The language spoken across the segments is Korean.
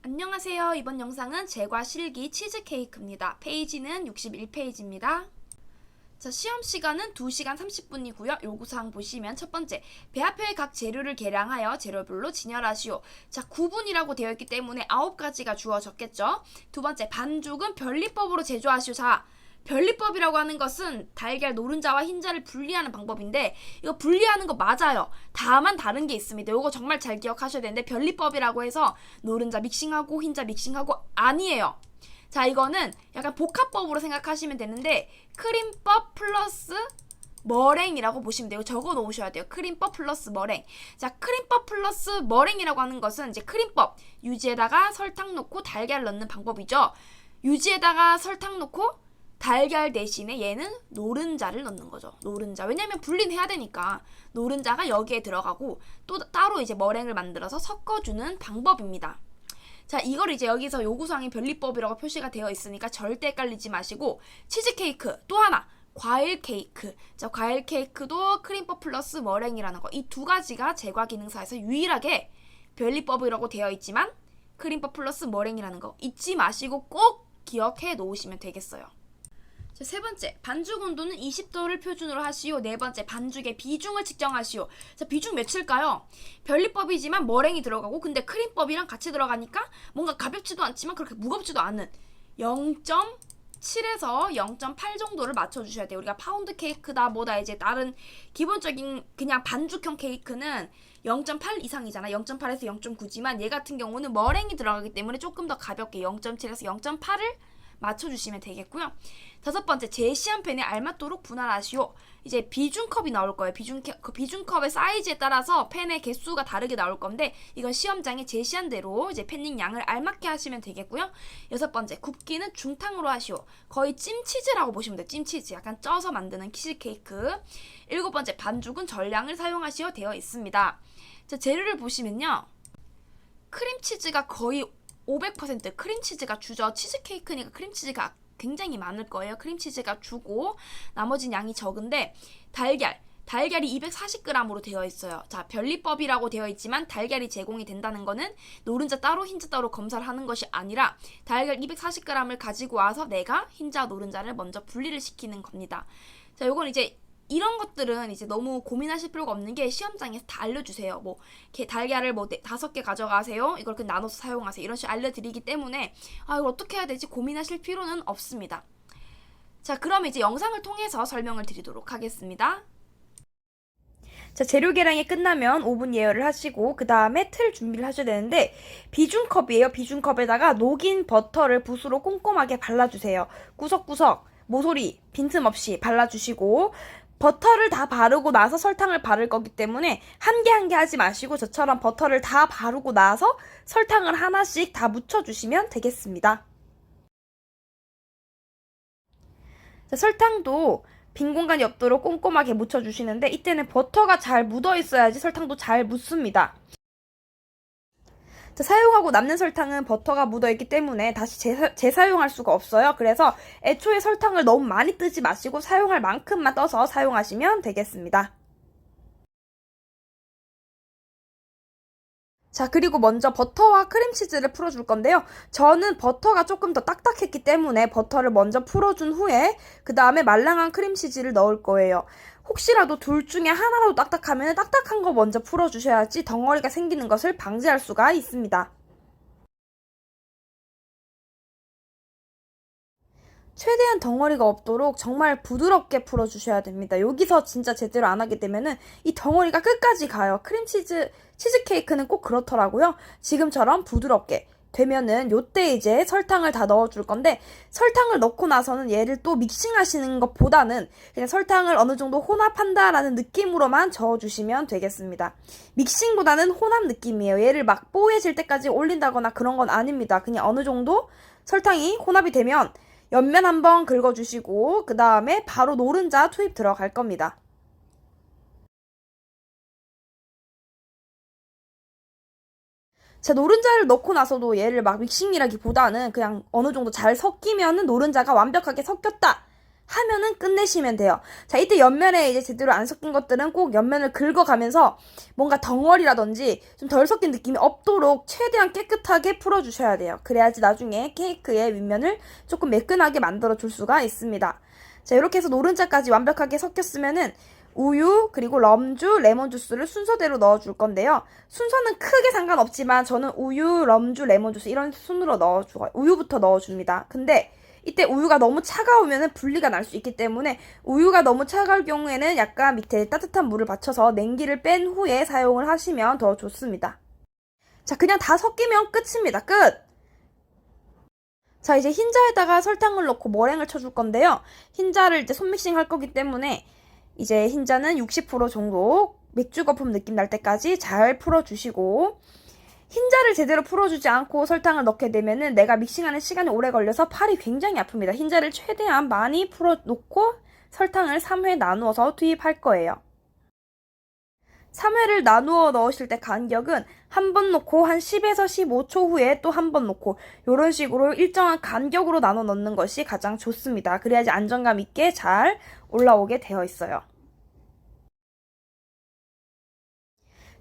안녕하세요. 이번 영상은 제과 실기 치즈케이크입니다. 페이지는 61페이지입니다. 자, 시험 시간은 2시간 30분이고요. 요구사항 보시면 첫 번째, 배합표의 각 재료를 계량하여 재료별로 진열하시오. 자, 9분이라고 되어 있기 때문에 9가지가 주어졌겠죠. 두 번째, 반죽은 변리법으로 제조하시오. 자, 변리법이라고 하는 것은 달걀 노른자와 흰자를 분리하는 방법인데 이거 분리하는 거 맞아요. 다만 다른 게 있습니다. 이거 정말 잘 기억하셔야 되는데 변리법이라고 해서 노른자 믹싱하고 흰자 믹싱하고 아니에요. 자, 이거는 약간 복합법으로 생각하시면 되는데 크림법 플러스 머랭이라고 보시면 돼요. 적어 놓으셔야 돼요. 크림법 플러스 머랭. 자, 크림법 플러스 머랭이라고 하는 것은 이제 크림법 유지에다가 설탕 넣고 달걀 넣는 방법이죠. 유지에다가 설탕 넣고 달걀 대신에 얘는 노른자를 넣는 거죠. 노른자. 왜냐면 분리는 해야 되니까 노른자가 여기에 들어가고 또 따로 이제 머랭을 만들어서 섞어주는 방법입니다. 자, 이걸 이제 여기서 요구사항이 변리법이라고 표시가 되어 있으니까 절대 헷갈리지 마시고 치즈케이크 또 하나 과일 케이크. 자, 과일 케이크도 크림법 플러스 머랭이라는 거. 이 두 가지가 제과 기능사에서 유일하게 변리법이라고 되어 있지만 크림법 플러스 머랭이라는 거 잊지 마시고 꼭 기억해 놓으시면 되겠어요. 자, 세 번째, 반죽 온도는 20도를 표준으로 하시오. 네 번째, 반죽의 비중을 측정하시오. 자, 비중 몇일까요? 변리법이지만 머랭이 들어가고 근데 크림법이랑 같이 들어가니까 뭔가 가볍지도 않지만 그렇게 무겁지도 않은 0.7에서 0.8 정도를 맞춰주셔야 돼요. 우리가 파운드 케이크다 뭐다 이제 다른 기본적인 그냥 반죽형 케이크는 0.8 이상이잖아. 0.8에서 0.9지만 얘 같은 경우는 머랭이 들어가기 때문에 조금 더 가볍게 0.7에서 0.8을 맞춰주시면 되겠고요. 다섯 번째, 제시한 팬에 알맞도록 분할하시오. 이제 비중컵이 나올 거예요. 비중컵의 사이즈에 따라서 팬의 개수가 다르게 나올 건데 이건 시험장에 제시한 대로 이제 팬닝 양을 알맞게 하시면 되겠고요. 여섯 번째, 굽기는 중탕으로 하시오. 거의 찜치즈라고 보시면 돼요. 찜치즈. 약간 쪄서 만드는 치즈케이크. 일곱 번째, 반죽은 전량을 사용하시오 되어 있습니다. 자, 재료를 보시면요. 크림치즈가 거의 500% 크림치즈가 주죠. 치즈케이크니까 크림치즈가 굉장히 많을 거예요. 크림치즈가 주고 나머지는 양이 적은데 달걀이 240g으로 되어 있어요. 자, 변리법이라고 되어 있지만 달걀이 제공이 된다는 거는 노른자 따로 흰자 따로 검사를 하는 것이 아니라 달걀 240g을 가지고 와서 내가 흰자 노른자를 먼저 분리를 시키는 겁니다. 자, 요건 이제 이런 것들은 이제 너무 고민하실 필요가 없는 게 시험장에서 다 알려주세요. 뭐 달걀을 뭐 5개 가져가세요. 이걸 그냥 나눠서 사용하세요. 이런 식으로 알려드리기 때문에 이걸 어떻게 해야 되지 고민하실 필요는 없습니다. 자, 그럼 이제 영상을 통해서 설명을 드리도록 하겠습니다. 자, 재료 계량이 끝나면 오븐 예열을 하시고 그 다음에 틀 준비를 하셔야 되는데 비중컵이에요. 비중컵에다가 녹인 버터를 붓으로 꼼꼼하게 발라주세요. 구석구석 모서리 빈틈없이 발라주시고 버터를 다 바르고 나서 설탕을 바를 거기 때문에 한 개 한 개 하지 마시고 저처럼 버터를 다 바르고 나서 설탕을 하나씩 다 묻혀주시면 되겠습니다. 자, 설탕도 빈 공간이 없도록 꼼꼼하게 묻혀주시는데 이때는 버터가 잘 묻어 있어야지 설탕도 잘 묻습니다. 자, 사용하고 남는 설탕은 버터가 묻어있기 때문에 다시 재사용할 수가 없어요. 그래서 애초에 설탕을 너무 많이 뜨지 마시고 사용할 만큼만 떠서 사용하시면 되겠습니다. 자, 그리고 먼저 버터와 크림치즈를 풀어줄 건데요. 저는 버터가 조금 더 딱딱했기 때문에 버터를 먼저 풀어준 후에 그 다음에 말랑한 크림치즈를 넣을 거예요. 혹시라도 둘 중에 하나라도 딱딱하면 딱딱한 거 먼저 풀어주셔야지 덩어리가 생기는 것을 방지할 수가 있습니다. 최대한 덩어리가 없도록 정말 부드럽게 풀어주셔야 됩니다. 여기서 진짜 제대로 안 하게 되면은 이 덩어리가 끝까지 가요. 치즈케이크는 꼭 그렇더라고요. 지금처럼 부드럽게 되면은 요때 이제 설탕을 다 넣어줄 건데 설탕을 넣고 나서는 얘를 또 믹싱하시는 것보다는 그냥 설탕을 어느 정도 혼합한다라는 느낌으로만 저어주시면 되겠습니다. 믹싱보다는 혼합 느낌이에요. 얘를 막 뽀얘질 때까지 올린다거나 그런 건 아닙니다. 그냥 어느 정도 설탕이 혼합이 되면 옆면 한번 긁어주시고 그 다음에 바로 노른자 투입 들어갈 겁니다. 자, 노른자를 넣고 나서도 얘를 막 믹싱이라기보다는 그냥 어느 정도 잘 섞이면은 노른자가 완벽하게 섞였다 하면은 끝내시면 돼요. 자, 이때 옆면에 이제 제대로 안 섞인 것들은 꼭 옆면을 긁어가면서 뭔가 덩어리라든지 좀 덜 섞인 느낌이 없도록 최대한 깨끗하게 풀어주셔야 돼요. 그래야지 나중에 케이크의 윗면을 조금 매끈하게 만들어줄 수가 있습니다. 자, 이렇게 해서 노른자까지 완벽하게 섞였으면은 우유, 그리고 럼주, 레몬주스를 순서대로 넣어줄 건데요. 순서는 크게 상관없지만 저는 우유, 럼주, 레몬주스 이런 순으로 넣어주고 우유부터 넣어줍니다. 근데 이때 우유가 너무 차가우면 분리가 날 수 있기 때문에 우유가 너무 차가울 경우에는 약간 밑에 따뜻한 물을 받쳐서 냉기를 뺀 후에 사용을 하시면 더 좋습니다. 자, 그냥 다 섞이면 끝입니다. 끝! 자, 이제 흰자에다가 설탕을 넣고 머랭을 쳐줄 건데요. 흰자를 이제 손믹싱 할 거기 때문에 이제 흰자는 60% 정도 맥주 거품 느낌 날 때까지 잘 풀어주시고, 흰자를 제대로 풀어주지 않고 설탕을 넣게 되면은 내가 믹싱하는 시간이 오래 걸려서 팔이 굉장히 아픕니다. 흰자를 최대한 많이 풀어놓고 설탕을 3회 나누어서 투입할 거예요. 3회를 나누어 넣으실 때 간격은 한 번 놓고 한 10에서 15초 후에 또 한 번 놓고 이런 식으로 일정한 간격으로 나눠 넣는 것이 가장 좋습니다. 그래야지 안정감 있게 잘 올라오게 되어 있어요.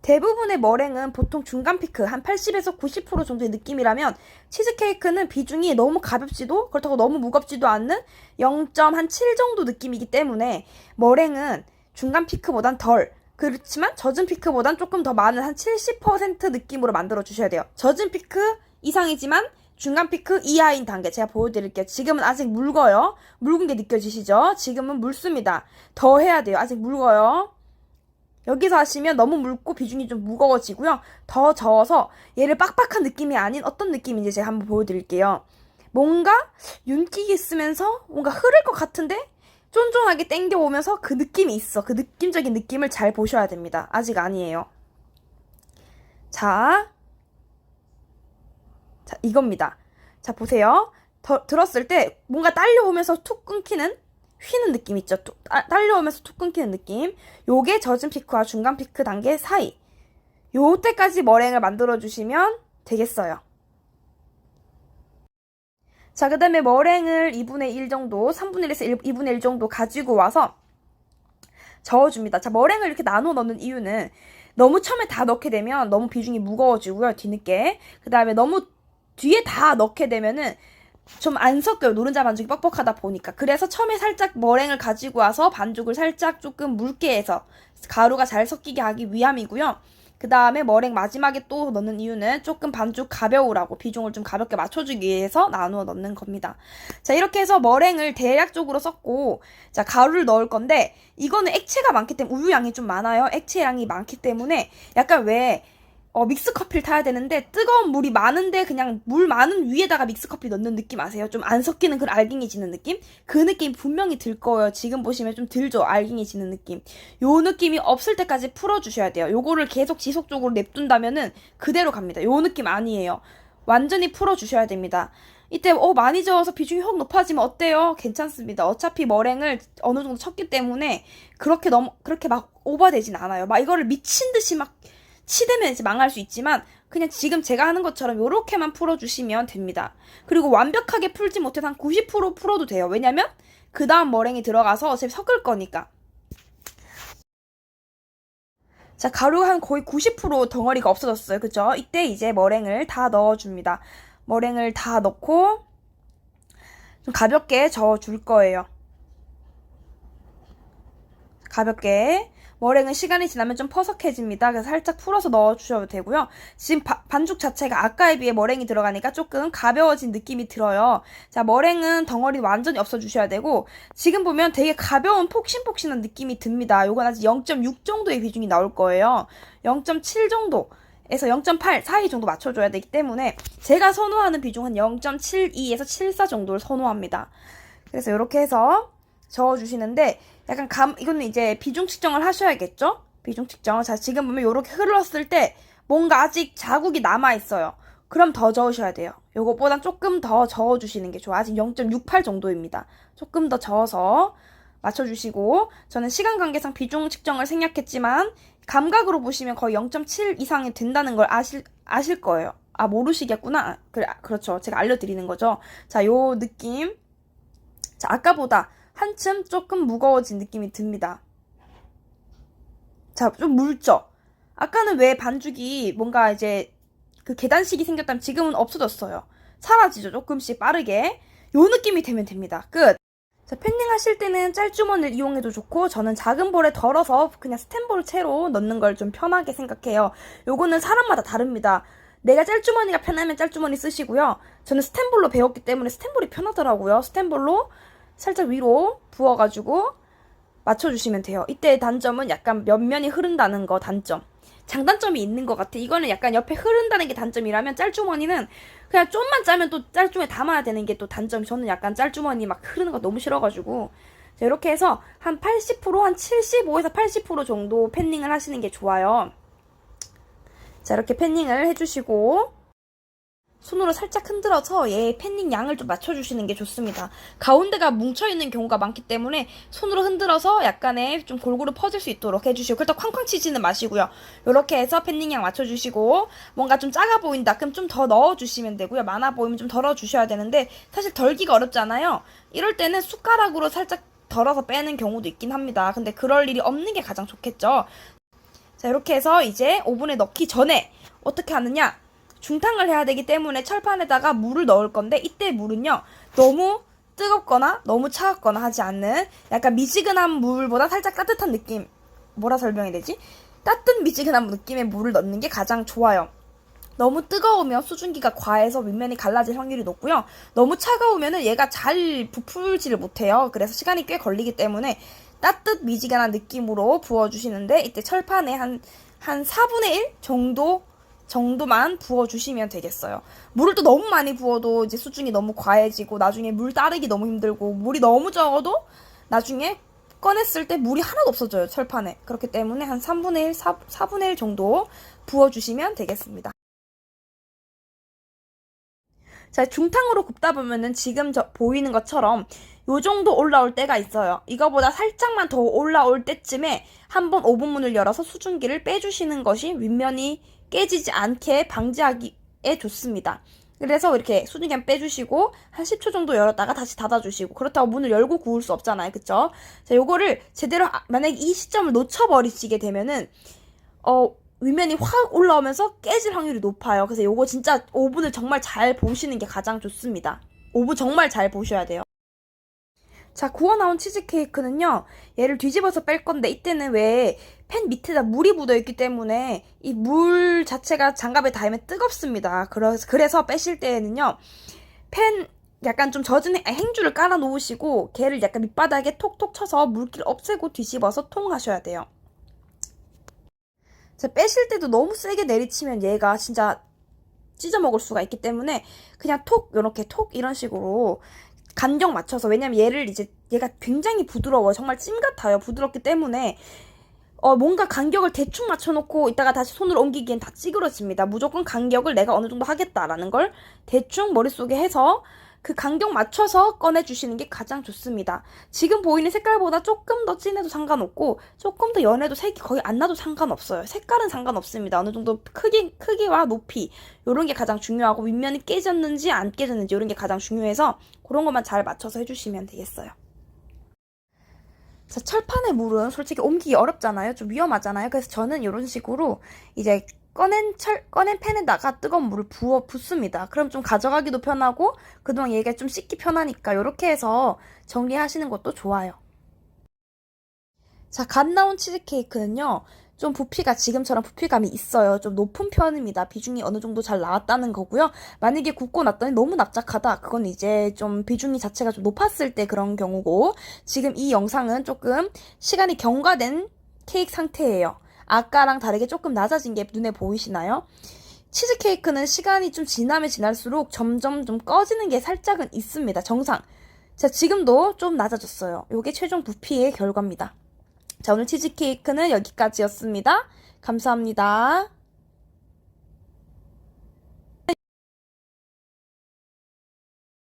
대부분의 머랭은 보통 중간 피크 한 80에서 90% 정도의 느낌이라면 치즈케이크는 비중이 너무 가볍지도 그렇다고 너무 무겁지도 않는 0.7 정도 느낌이기 때문에 머랭은 중간 피크보단 덜, 그렇지만 젖은 피크보단 조금 더 많은 한 70% 느낌으로 만들어 주셔야 돼요. 젖은 피크 이상이지만 중간 피크 이하인 단계 제가 보여드릴게요. 지금은 아직 묽어요. 묽은 게 느껴지시죠? 지금은 묽습니다. 더 해야 돼요. 아직 묽어요. 여기서 하시면 너무 묽고 비중이 좀 무거워지고요. 더 저어서 얘를 빡빡한 느낌이 아닌 어떤 느낌인지 제가 한번 보여드릴게요. 뭔가 윤기가 있으면서 뭔가 흐를 것 같은데 쫀쫀하게 땡겨오면서 그 느낌이 있어. 그 느낌적인 느낌을 잘 보셔야 됩니다. 아직 아니에요. 자, 이겁니다. 자, 보세요. 들었을 때 뭔가 딸려오면서 툭 끊기는 휘는 느낌 있죠? 딸려오면서 툭 끊기는 느낌. 요게 젖은 피크와 중간 피크 단계 사이. 요때까지 머랭을 만들어주시면 되겠어요. 자, 그 다음에 머랭을 2분의 1 정도, 3분의 1에서 2분의 1 정도 가지고 와서 저어줍니다. 자, 머랭을 이렇게 나눠 넣는 이유는 너무 처음에 다 넣게 되면 너무 비중이 무거워지고요, 뒤늦게. 그 다음에 너무 뒤에 다 넣게 되면은 좀 안 섞여요. 노른자 반죽이 뻑뻑하다 보니까. 그래서 처음에 살짝 머랭을 가지고 와서 반죽을 살짝 조금 묽게 해서 가루가 잘 섞이게 하기 위함이고요. 그 다음에 머랭 마지막에 또 넣는 이유는 조금 반죽 가벼우라고 비중을 좀 가볍게 맞춰주기 위해서 나누어 넣는 겁니다. 자, 이렇게 해서 머랭을 대략적으로 섞고 자, 가루를 넣을 건데 이거는 액체가 많기 때문에 우유 양이 좀 많아요. 액체 양이 많기 때문에 약간 왜 믹스커피를 타야 되는데 뜨거운 물이 많은데 그냥 물 많은 위에다가 믹스커피 넣는 느낌 아세요? 좀 안 섞이는 그런 알갱이지는 느낌? 그 느낌 분명히 들 거예요. 지금 보시면 좀 들죠? 알갱이지는 느낌. 요 느낌이 없을 때까지 풀어주셔야 돼요. 요거를 계속 지속적으로 냅둔다면은 그대로 갑니다. 요 느낌 아니에요. 완전히 풀어주셔야 됩니다. 이때 많이 저어서 비중이 확 높아지면 어때요? 괜찮습니다. 어차피 머랭을 어느 정도 쳤기 때문에 그렇게 막 오버되진 않아요. 막 이거를 미친 듯이 막 치대면 이제 망할 수 있지만 그냥 지금 제가 하는 것처럼 요렇게만 풀어주시면 됩니다. 그리고 완벽하게 풀지 못해서 한 90% 풀어도 돼요. 왜냐면 그 다음 머랭이 들어가서 어차피 섞을 거니까. 자, 가루가 한 거의 90% 덩어리가 없어졌어요. 그죠? 이때 이제 머랭을 다 넣어줍니다. 머랭을 다 넣고 좀 가볍게 저어줄 거예요. 가볍게. 머랭은 시간이 지나면 좀 퍼석해집니다. 그래서 살짝 풀어서 넣어주셔도 되고요. 지금 반죽 자체가 아까에 비해 머랭이 들어가니까 조금 가벼워진 느낌이 들어요. 자, 머랭은 덩어리 완전히 없어주셔야 되고 지금 보면 되게 가벼운 폭신폭신한 느낌이 듭니다. 요건 아직 0.6 정도의 비중이 나올 거예요. 0.7 정도에서 0.8 사이 정도 맞춰줘야 되기 때문에 제가 선호하는 비중은 0.72에서 74 정도를 선호합니다. 그래서 이렇게 해서 저어주시는데 약간 이거는 이제 비중 측정을 하셔야겠죠? 비중 측정. 자, 지금 보면 이렇게 흘렀을 때 뭔가 아직 자국이 남아있어요. 그럼 더 저으셔야 돼요. 요것보단 조금 더 저어주시는 게 좋아요. 아직 0.68 정도입니다. 조금 더 저어서 맞춰주시고 저는 시간 관계상 비중 측정을 생략했지만 감각으로 보시면 거의 0.7 이상이 된다는 걸 아실 거예요. 아, 모르시겠구나. 그렇죠. 제가 알려드리는 거죠. 자, 요 느낌. 자, 아까보다 한층 조금 무거워진 느낌이 듭니다. 자, 좀 묽죠? 아까는 왜 반죽이 뭔가 이제 그 계단식이 생겼다면 지금은 없어졌어요. 사라지죠. 조금씩 빠르게. 요 느낌이 되면 됩니다. 끝! 자, 팬닝 하실 때는 짤주머니를 이용해도 좋고 저는 작은 볼에 덜어서 그냥 스텐볼 채로 넣는 걸 좀 편하게 생각해요. 요거는 사람마다 다릅니다. 내가 짤주머니가 편하면 짤주머니 쓰시고요. 저는 스텐볼로 배웠기 때문에 스텐볼이 편하더라고요. 스텐볼로 살짝 위로 부어가지고 맞춰주시면 돼요. 이때의 단점은 약간 옆면이 흐른다는 거 단점. 장단점이 있는 것 같아. 이거는 약간 옆에 흐른다는 게 단점이라면 짤주머니는 그냥 좀만 짜면 또 짤주머니에 담아야 되는 게 또 단점. 저는 약간 짤주머니 막 흐르는 거 너무 싫어가지고 자, 이렇게 해서 한 80%, 한 75에서 80% 정도 팬닝을 하시는 게 좋아요. 자, 이렇게 팬닝을 해주시고 손으로 살짝 흔들어서 얘 팬닝 양을 좀 맞춰주시는 게 좋습니다. 가운데가 뭉쳐있는 경우가 많기 때문에 손으로 흔들어서 약간의 좀 골고루 퍼질 수 있도록 해주시고 그렇다고 쾅쾅 치지는 마시고요. 이렇게 해서 팬닝 양 맞춰주시고 뭔가 좀 작아 보인다 그럼 좀 더 넣어주시면 되고요. 많아 보이면 좀 덜어주셔야 되는데 사실 덜기가 어렵잖아요. 이럴 때는 숟가락으로 살짝 덜어서 빼는 경우도 있긴 합니다. 근데 그럴 일이 없는 게 가장 좋겠죠. 자, 이렇게 해서 이제 오븐에 넣기 전에 어떻게 하느냐? 중탕을 해야 되기 때문에 철판에다가 물을 넣을 건데 이때 물은요 너무 뜨겁거나 너무 차갑거나 하지 않는 약간 미지근한 물보다 살짝 따뜻한 느낌, 뭐라 설명해야 되지? 따뜻한 미지근한 느낌의 물을 넣는 게 가장 좋아요. 너무 뜨거우면 수증기가 과해서 윗면이 갈라질 확률이 높고요. 너무 차가우면은 얘가 잘 부풀지를 못해요. 그래서 시간이 꽤 걸리기 때문에 따뜻 미지근한 느낌으로 부어주시는데 이때 철판에 한 4분의 1 정도만 부어주시면 되겠어요. 물을 또 너무 많이 부어도 이제 수증이 너무 과해지고 나중에 물 따르기 너무 힘들고 물이 너무 적어도 나중에 꺼냈을 때 물이 하나도 없어져요. 철판에. 그렇기 때문에 한 3분의 1, 4분의 1 정도 부어주시면 되겠습니다. 자, 중탕으로 굽다 보면은 지금 보이는 것처럼 요 정도 올라올 때가 있어요. 이거보다 살짝만 더 올라올 때쯤에 한번 오븐문을 열어서 수증기를 빼주시는 것이 윗면이 깨지지 않게 방지하기에 좋습니다. 그래서 이렇게 수증기 빼주시고 한 10초 정도 열었다가 다시 닫아주시고 그렇다고 문을 열고 구울 수 없잖아요. 그쵸? 자, 요거를 제대로 만약에 이 시점을 놓쳐버리시게 되면은 윗면이 확 올라오면서 깨질 확률이 높아요. 그래서 요거 진짜 오븐을 정말 잘 보시는 게 가장 좋습니다. 오븐 정말 잘 보셔야 돼요. 자, 구워 나온 치즈케이크는요, 얘를 뒤집어서 뺄 건데, 이때는 왜 팬 밑에다 물이 묻어있기 때문에 이 물 자체가 장갑에 닿으면 뜨겁습니다. 그래서 빼실 때에는요, 팬 약간 좀 젖은 행주를 깔아 놓으시고, 걔를 약간 밑바닥에 톡톡 쳐서 물기를 없애고 뒤집어서 통하셔야 돼요. 자, 빼실 때도 너무 세게 내리치면 얘가 진짜 찢어 먹을 수가 있기 때문에 그냥 톡, 요렇게 톡 이런 식으로 간격 맞춰서, 왜냐면 얘가 굉장히 부드러워요. 정말 찜 같아요. 부드럽기 때문에 뭔가 간격을 대충 맞춰놓고 이따가 다시 손으로 옮기기엔 다 찌그러집니다. 무조건 간격을 내가 어느 정도 하겠다라는 걸 대충 머릿속에 해서 그 간격 맞춰서 꺼내주시는 게 가장 좋습니다. 지금 보이는 색깔보다 조금 더 진해도 상관없고 조금 더 연해도 색이 거의 안 나도 상관없어요. 색깔은 상관없습니다. 어느 정도 크기와 높이 이런 게 가장 중요하고 윗면이 깨졌는지 안 깨졌는지 이런 게 가장 중요해서 그런 것만 잘 맞춰서 해주시면 되겠어요. 자, 철판의 물은 솔직히 옮기기 어렵잖아요. 좀 위험하잖아요. 그래서 저는 이런 식으로 이제 꺼낸 팬에다가 뜨거운 물을 붓습니다. 그럼 좀 가져가기도 편하고 그동안 얘가 좀 씻기 편하니까 이렇게 해서 정리하시는 것도 좋아요. 자, 갓 나온 치즈케이크는요, 좀 지금처럼 부피감이 있어요. 좀 높은 편입니다. 비중이 어느 정도 잘 나왔다는 거고요. 만약에 굽고 났더니 너무 납작하다. 그건 이제 좀 비중이 자체가 좀 높았을 때 그런 경우고, 지금 이 영상은 조금 시간이 경과된 케이크 상태예요. 아까랑 다르게 조금 낮아진 게 눈에 보이시나요? 치즈케이크는 시간이 좀 지나면 지날수록 점점 좀 꺼지는 게 살짝은 있습니다. 정상. 자, 지금도 좀 낮아졌어요. 이게 최종 부피의 결과입니다. 자, 오늘 치즈케이크는 여기까지였습니다. 감사합니다.